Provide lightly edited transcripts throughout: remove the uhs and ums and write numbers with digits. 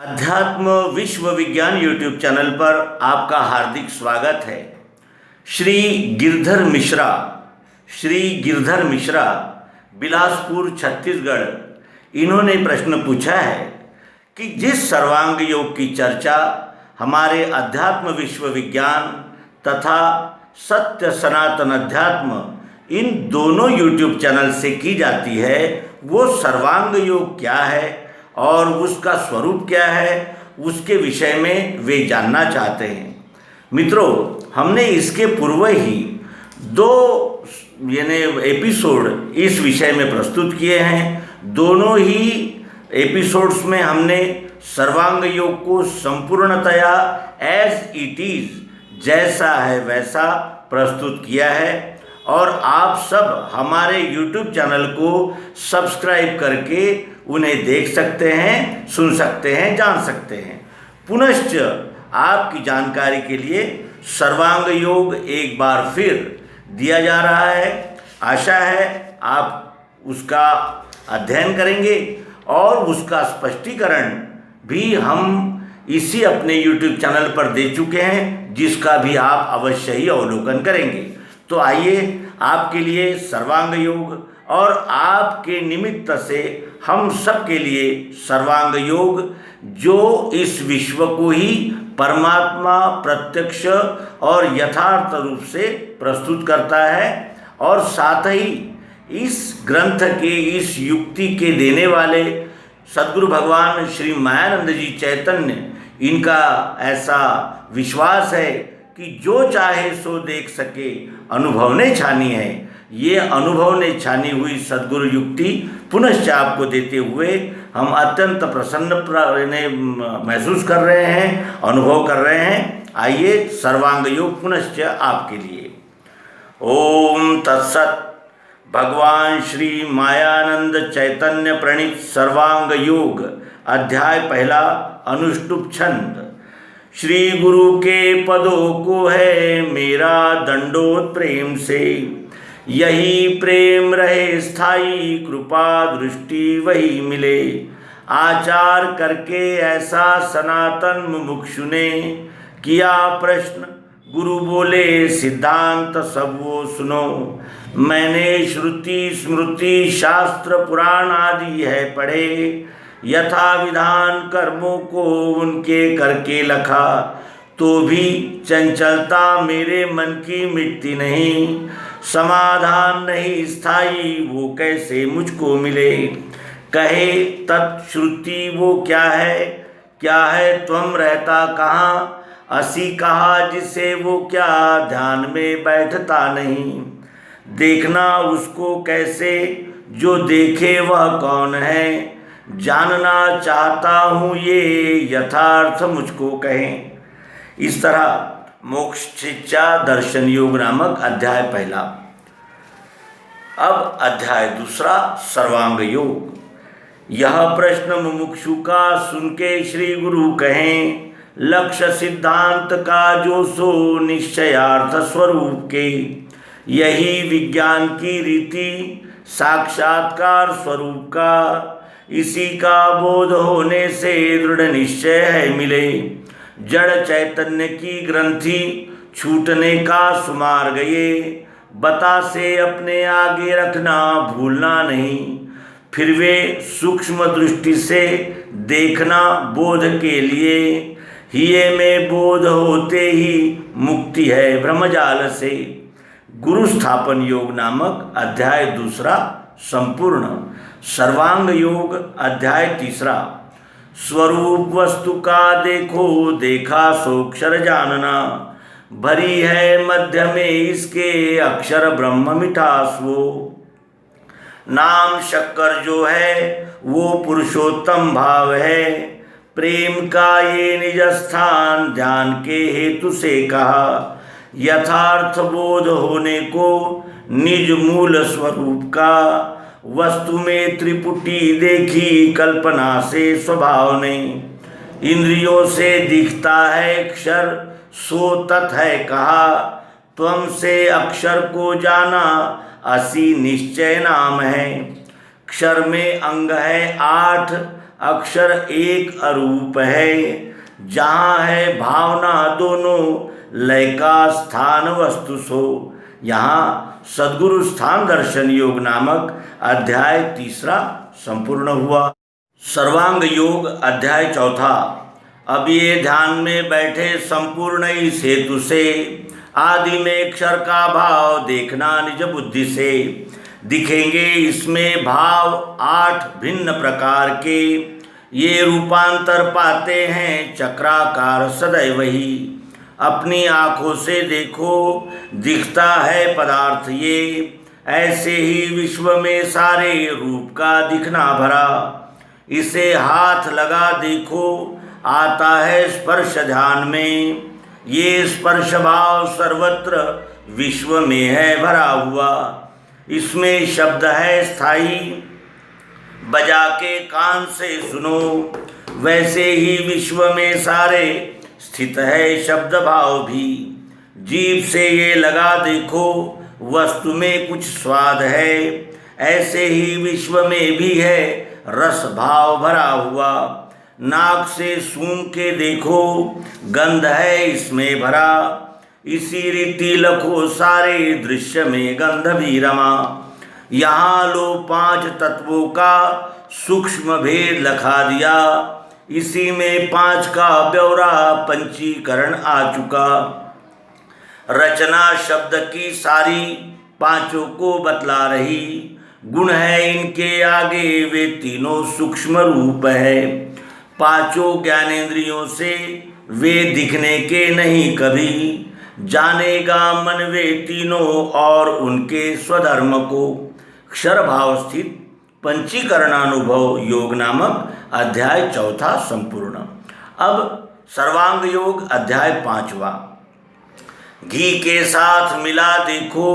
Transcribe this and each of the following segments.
अध्यात्म विश्व विज्ञान यूट्यूब चैनल पर आपका हार्दिक स्वागत है। श्री गिरधर मिश्रा बिलासपुर छत्तीसगढ़, इन्होंने प्रश्न पूछा है कि जिस सर्वांग योग की चर्चा हमारे अध्यात्म विश्व विज्ञान तथा सत्य सनातन अध्यात्म इन दोनों यूट्यूब चैनल से की जाती है, वो सर्वांग योग क्या है और उसका स्वरूप क्या है, उसके विषय में वे जानना चाहते हैं। मित्रों, हमने इसके पूर्व ही 2 एपिसोड इस विषय में प्रस्तुत किए हैं। दोनों ही एपिसोड्स में हमने सर्वांग योग को संपूर्णतया एज इट इज, जैसा है वैसा प्रस्तुत किया है और आप सब हमारे YouTube चैनल को सब्सक्राइब करके उन्हें देख सकते हैं, सुन सकते हैं, जान सकते हैं। पुनश्च आपकी जानकारी के लिए सर्वांग योग एक बार फिर दिया जा रहा है। आशा है आप उसका अध्ययन करेंगे और उसका स्पष्टीकरण भी हम इसी अपने YouTube चैनल पर दे चुके हैं, जिसका भी आप अवश्य ही अवलोकन करेंगे। तो आइए, आपके लिए सर्वांग योग और आपके निमित्त से हम सब के लिए सर्वांग योग, जो इस विश्व को ही परमात्मा प्रत्यक्ष और यथार्थ रूप से प्रस्तुत करता है और साथ ही इस ग्रंथ के, इस युक्ति के देने वाले सद्गुरु भगवान श्री मायानंद जी चैतन्य, इनका ऐसा विश्वास है कि जो चाहे सो देख सके, अनुभव ने छानी है। ये अनुभव ने छानी हुई सद्गुरु युक्ति पुनश्च आपको देते हुए हम अत्यंत प्रसन्न महसूस कर रहे हैं, अनुभव कर रहे हैं। आइए, सर्वांग योग पुनश्च आपके लिए। ओम तत्सत। भगवान श्री मायानंद चैतन्य प्रणीत सर्वांग योग, अध्याय पहला, अनुष्टुप छंद। श्री गुरु के पदों को है मेरा दंडोत प्रेम से, यही प्रेम रहे स्थाई, कृपा दृष्टि वही मिले। आचार करके ऐसा सनातन मुमुक्षु ने किया प्रश्न, गुरु बोले सिद्धांत सब वो सुनो। मैंने श्रुति स्मृति शास्त्र पुराण आदि है पढ़े, यथा विधान कर्मों को उनके करके लखा, तो भी चंचलता मेरे मन की मिटती नहीं। समाधान नहीं स्थायी, वो कैसे मुझको मिले। कहे तत्श्रुति वो क्या है त्वम रहता कहाँ। असी कहा जिसे वो क्या, ध्यान में बैठता नहीं। देखना उसको कैसे, जो देखे वह कौन है। जानना चाहता हूँ ये यथार्थ मुझको कहें। इस तरह मोक्ष शिक्षा दर्शन योग नामक अध्याय पहला। अब अध्याय दूसरा, सर्वांग योग। यह प्रश्न मुमुक्षु का सुन के श्री गुरु कहें, लक्ष्य सिद्धांत का जो सो निश्चयार्थ स्वरूप के। यही विज्ञान की रीति साक्षात्कार स्वरूप का, इसी का बोध होने से दृढ़ निश्चय है मिले। जड़ चैतन्य की ग्रंथि छूटने का सुमार गए, बता से अपने आगे रखना भूलना नहीं। फिर वे सूक्ष्म दृष्टि से देखना बोध के लिए, हिये में बोध होते ही मुक्ति है ब्रह्मजाल से। गुरु स्थापन योग नामक अध्याय दूसरा संपूर्ण। सर्वांग योग अध्याय तीसरा। स्वरूप वस्तु का देखो, देखा सोक्षर जानना। भरी है मध्य में इसके, अक्षर ब्रह्म मिठास वो। नाम शक्कर जो है वो पुरुषोत्तम भाव है। प्रेम का ये निज स्थान, ध्यान के हेतु से कहा। यथार्थ बोध होने को निज मूल स्वरूप का, वस्तु में त्रिपुटी देखी कल्पना से स्वभाव नहीं। इंद्रियों से दिखता है अक्षर, सो तत् है कहा। त्वम से अक्षर को जाना, असी निश्चय नाम है। अक्षर में अंग है 8, अक्षर एक अरूप है, जहाँ है भावना दोनों लय का स्थान वस्तु सो। यहाँ सद्गुरु स्थान दर्शन योग नामक अध्याय 3 संपूर्ण हुआ। सर्वांग योग अध्याय 4। अब ये ध्यान में बैठे संपूर्ण इस हेतु से आदि में अक्षर का भाव देखना निज बुद्धि से। दिखेंगे इसमें भाव 8 भिन्न प्रकार के, ये रूपांतर पाते हैं चक्राकार सदैव ही। अपनी आँखों से देखो दिखता है पदार्थ ये, ऐसे ही विश्व में सारे रूप का दिखना भरा। इसे हाथ लगा देखो आता है स्पर्श ध्यान में, ये स्पर्श भाव सर्वत्र विश्व में है भरा हुआ। इसमें शब्द है स्थायी, बजा के कान से सुनो, वैसे ही विश्व में सारे स्थित है शब्द भाव भी। जीभ से ये लगा देखो वस्तु में कुछ स्वाद है, ऐसे ही विश्व में भी है रस भाव भरा हुआ। नाक से सूंघ के देखो गंध है इसमें भरा, इसी रीति लखो सारे दृश्य में गंध भी रमा। यहाँ लो 5 तत्वों का सूक्ष्म भेद लखा दिया, इसी में 5 का ब्यौरा पंचीकरण आ चुका। रचना शब्द की सारी 5 को बतला रही, गुण है इनके आगे वे तीनों सूक्ष्म रूप है। 5 ज्ञानेंद्रियों से वे दिखने के नहीं कभी, जानेगा मन वे तीनों और उनके स्वधर्म को। अक्षर भाव स्थित पंचीकरणानुभव योग नामक अध्याय 4 संपूर्ण। अब सर्वांग योग अध्याय 5। घी के साथ मिला देखो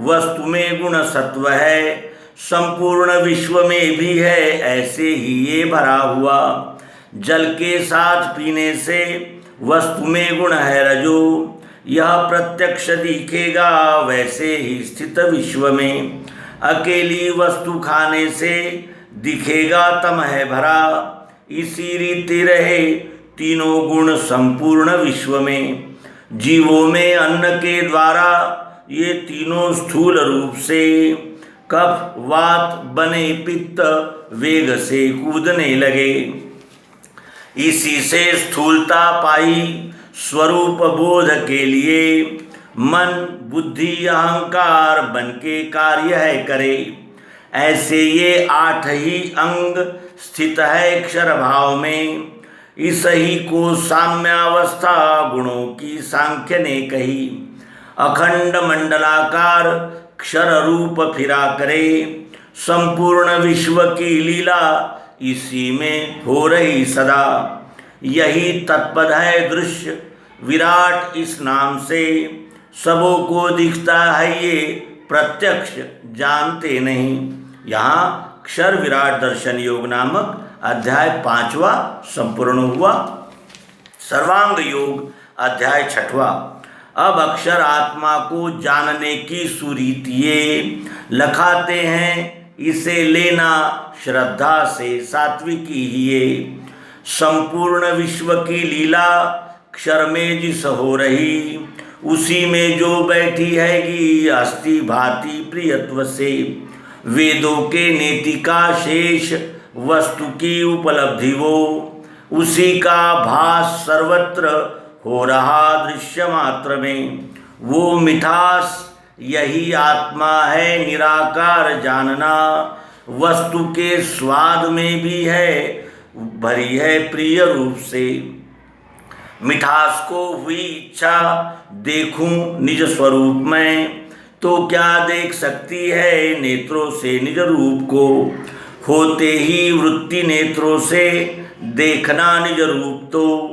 वस्तु में गुण सत्व है, संपूर्ण विश्व में भी है ऐसे ही ये भरा हुआ। जल के साथ पीने से वस्तु में गुण है रजो, यह प्रत्यक्ष दिखेगा वैसे ही स्थित विश्व में। अकेली वस्तु खाने से दिखेगा तम है भरा, इसी रीति रहे तीनों गुण संपूर्ण विश्व में। जीवों में अन्न के द्वारा ये तीनों स्थूल रूप से कफ वात बने पित्त वेग से कूदने लगे। इसी से स्थूलता पाई स्वरूप बोध के लिए मन बुद्धि अहंकार बन के कार्य है करे। ऐसे ये 8 ही अंग स्थित है अक्षर भाव में, इस ही को साम्यावस्था गुणों की सांख्य ने कही। अखंड मंडलाकार अक्षर रूप फिरा करे, संपूर्ण विश्व की लीला इसी में हो रही सदा। यही तत्पद है दृश्य विराट इस नाम से, सबों को दिखता है ये प्रत्यक्ष जानते नहीं। यहाँ अक्षर विराट दर्शन योग नामक अध्याय 5 संपूर्ण हुआ। सर्वांग योग अध्याय 6। अब अक्षर आत्मा को जानने की सुरीतिये लखाते हैं, इसे लेना श्रद्धा से सात्विकी ही ये। संपूर्ण विश्व की लीला अक्षर में जिस हो रही, उसी में जो बैठी हैगी अस्थि भांति प्रियत्व से। वेदों के नेति का शेष वस्तु की उपलब्धि वो, उसी का भास सर्वत्र हो रहा दृश्य मात्र में। वो मिठास यही आत्मा है निराकार जानना, वस्तु के स्वाद में भी है भरी है प्रिय रूप से। मिठास को हुई इच्छा देखूं निज स्वरूप में, तो क्या देख सकती है नेत्रों से निज रूप को। होते ही वृत्ति नेत्रों से देखना निज रूप, तो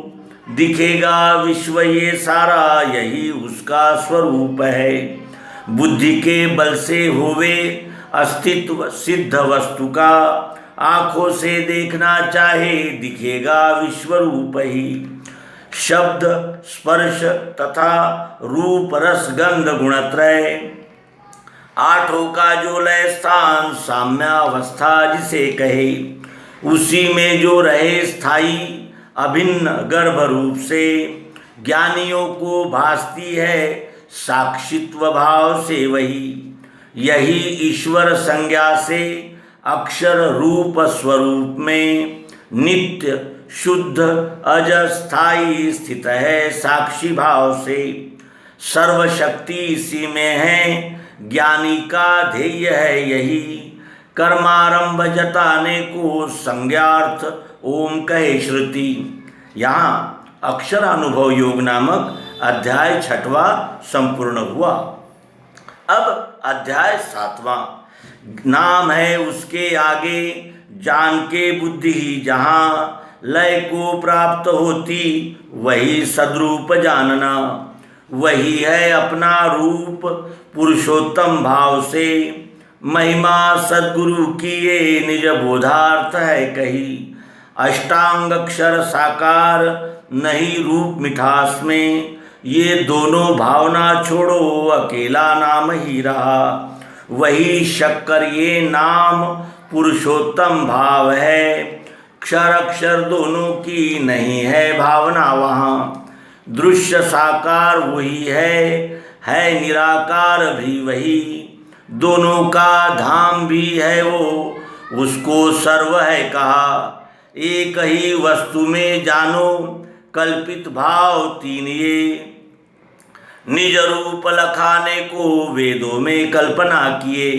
दिखेगा विश्व ये सारा यही उसका स्वरूप है। बुद्धि के बल से होवे अस्तित्व सिद्ध वस्तु का, आँखों से देखना चाहे दिखेगा विश्व रूप ही। शब्द स्पर्श तथा रूप रस गंध गुणत्रय, 8 का जो लय स्थान साम्यावस्था जिसे कहे। उसी में जो रहे स्थायी अभिन्न गर्भ रूप से, ज्ञानियों को भासती है साक्षित्व भाव से वही। यही ईश्वर संज्ञा से अक्षर रूप स्वरूप में नित्य शुद्ध अज स्थायी स्थित है साक्षी भाव से। सर्वशक्ति इसी में है, ज्ञानी का ध्येय है यही। कर्मारंभ जताने को संज्ञार्थ ओम कहे श्रुति। यहाँ अक्षरानुभव योग नामक अध्याय 6वां संपूर्ण हुआ। अब अध्याय 7वां, नाम है उसके आगे जान के बुद्धि ही जहाँ, लय को प्राप्त होती वही सद्रूप जानना। वही है अपना रूप पुरुषोत्तम भाव से, महिमा सद्गुरु की ये निज बोधार्थ है कही। अष्टांग अक्षर साकार नहीं रूप मिठास में, ये दोनों भावना छोड़ो अकेला नाम ही रहा। वही शक्कर ये नाम पुरुषोत्तम भाव है, क्षर अक्षर दोनों की नहीं है भावना वहाँ। दृश्य साकार वही है निराकार भी वही। दोनों का धाम भी है वो, उसको सर्व है कहा। एक ही वस्तु में जानो कल्पित भाव तीन ये, निज रूप लखाने को वेदों में कल्पना किए।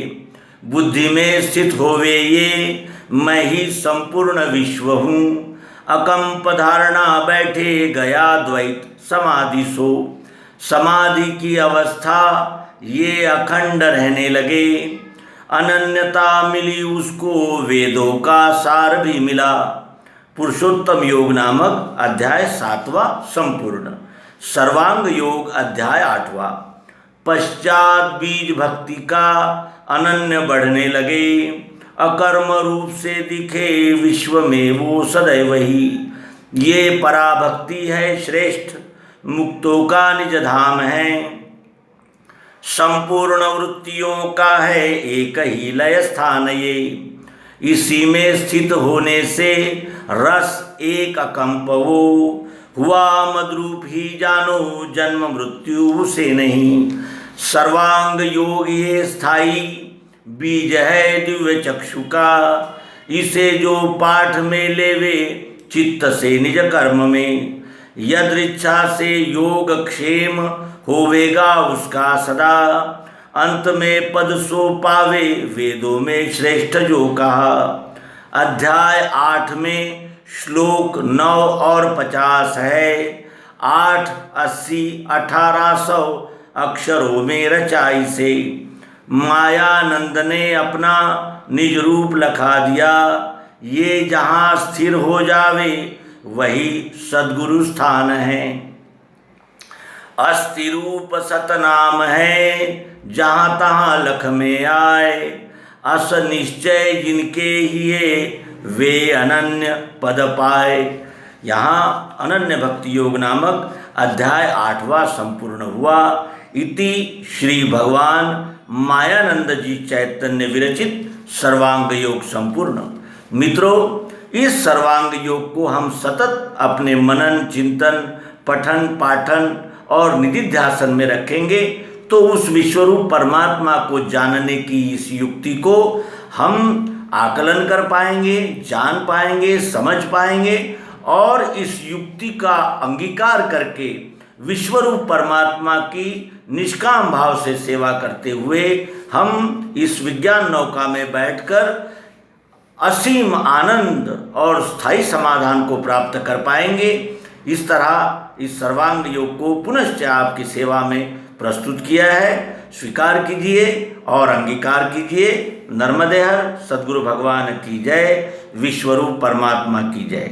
बुद्धि में स्थित होवे ये, मैं ही संपूर्ण विश्व हूँ। अकंप धारणा बैठे गया द्वैत समाधि सो। समाधि की अवस्था ये अखंड रहने लगे। अनन्यता मिली उसको, वेदों का सार भी मिला। पुरुषोत्तम योग नामक अध्याय 7वां संपूर्ण। सर्वांग योग अध्याय 8वां। पश्चात बीज भक्ति का अनन्य बढ़ने लगे। अकर्म रूप से दिखे विश्व में वो सदैव ही। ये पराभक्ति है श्रेष्ठ, मुक्तों का निज धाम है। संपूर्ण वृत्तियों का है एक ही लय स्थान ये। इसी में स्थित होने से रस एक अकंप वो। हुआ मद्रूप ही जानो, जन्म मृत्यु से नहीं। सर्वांग योग ये स्थायी बीज है दिव्य चक्षु का। इसे जो पाठ में लेवे चित्त से निज कर्म में। यदृच्छा से योग क्षेम होवेगा उसका सदा। अंत में पद सो पावे वेदों में श्रेष्ठ जो कहा। अध्याय 8 में श्लोक 9 और 50 है। 8, 80, 1800 अक्षरों में रचाई से मायानंद ने अपना निज रूप लखा दिया। ये जहाँ स्थिर हो जावे वही सद्गुरु स्थान है। अस्थि रूप सतनाम है, जहाँ तहाँ लख में आए। अस निश्चय जिनके हिये वे अनन्य पद पाए। यहाँ अनन्य भक्ति योग नामक अध्याय 8वां संपूर्ण हुआ। इति श्री भगवान मायानंद जी चैतन्य विरचित सर्वांग योग संपूर्ण। मित्रों, इस सर्वांग योग को हम सतत अपने मनन चिंतन पठन पाठन और निधिध्यासन में रखेंगे तो उस विश्वरूप परमात्मा को जानने की इस युक्ति को हम आकलन कर पाएंगे, जान पाएंगे, समझ पाएंगे और इस युक्ति का अंगीकार करके विश्वरूप परमात्मा की निष्काम भाव से सेवा करते हुए हम इस विज्ञान नौका में बैठकर असीम आनंद और स्थायी समाधान को प्राप्त कर पाएंगे। इस तरह इस सर्वांग योग को पुनश्च आपकी सेवा में प्रस्तुत किया है। स्वीकार कीजिए और अंगीकार कीजिए। नर्मदे हर। सद्गुरु भगवान की जय। विश्वरूप परमात्मा की जय।